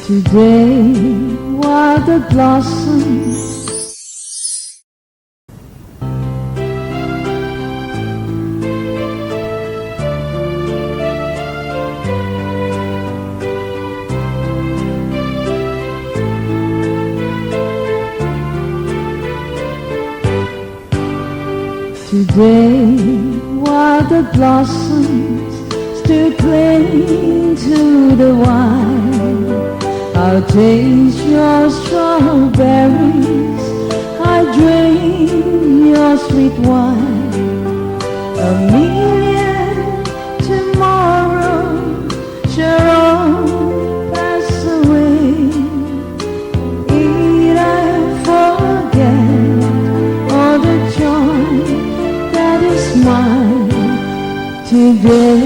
Today, while the blossoms Today, while the blossoms still cling to the wine, I'll taste your strawberries, I drink your sweet wine. A million tomorrows shall all pass away, yet I forget all the joy that is mine today.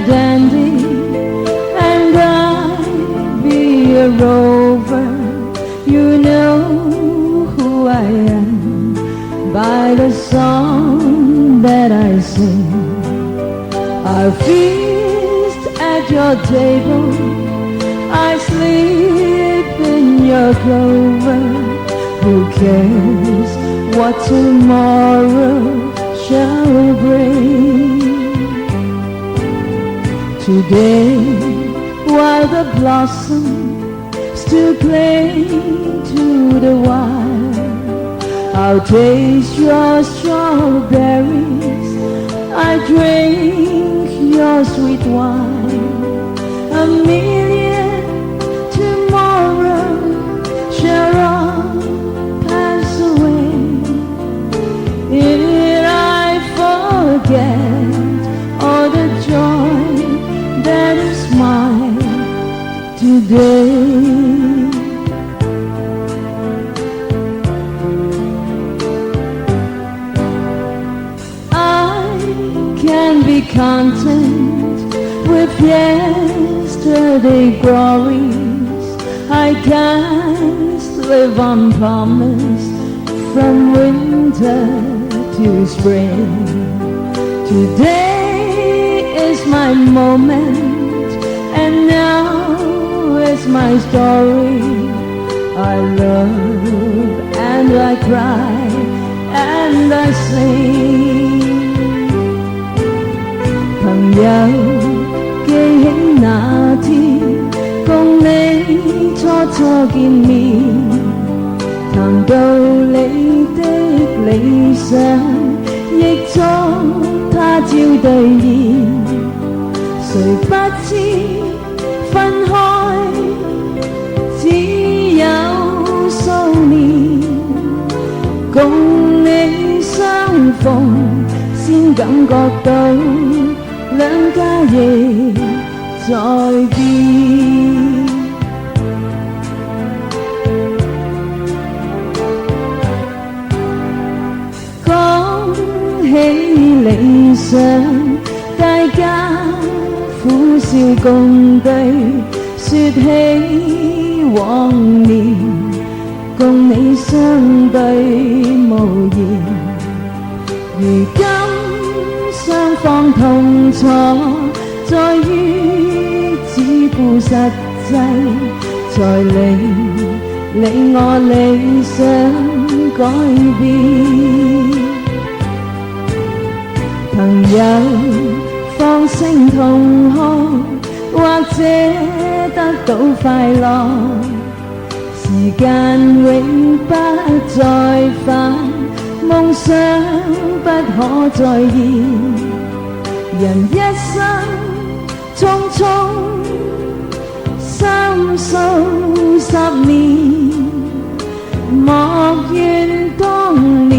Dandy, and I be a rover. You know who I am by the song that I sing. I feast at your table, I sleep in your clover. Who cares what tomorrow shall bring? Today, while the blossoms still cling to the wine, I'll taste your strawberries, I drink your sweet wine. A million tomorrows shall all pass away, yet I forget all the joy that is mine today. I can be content with yesterday's glories. I can't live on promise from winter to spring. Today is my moment, and now is my story. I love and I cry and I sing. 朋友，記起那天共你初初見面，談到你的理想，亦祝它朝兌現。誰不知分開只有數年，共你相逢先感覺到兩家亦在變。講起理想，大家苦笑共對，說起往年，共你相對無言。如今雙方痛楚，在於只顧實際，才令你我理想改變。朋友，放聲痛哭，或者得到快樂，時間永不再返，夢想不可再現。人一生匆匆30數年，莫怨當年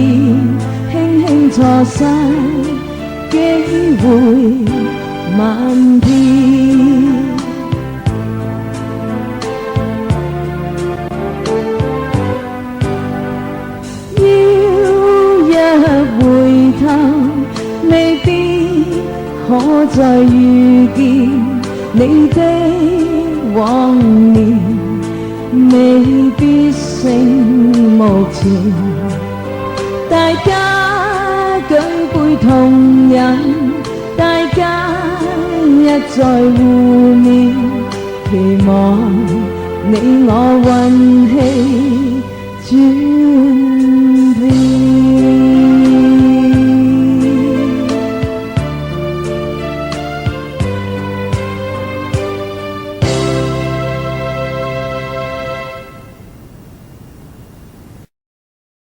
輕輕錯失機會萬遍。回頭未必可再遇見你的往年，未必醒目前，大家同人，大家一再互勉，期望你我運氣轉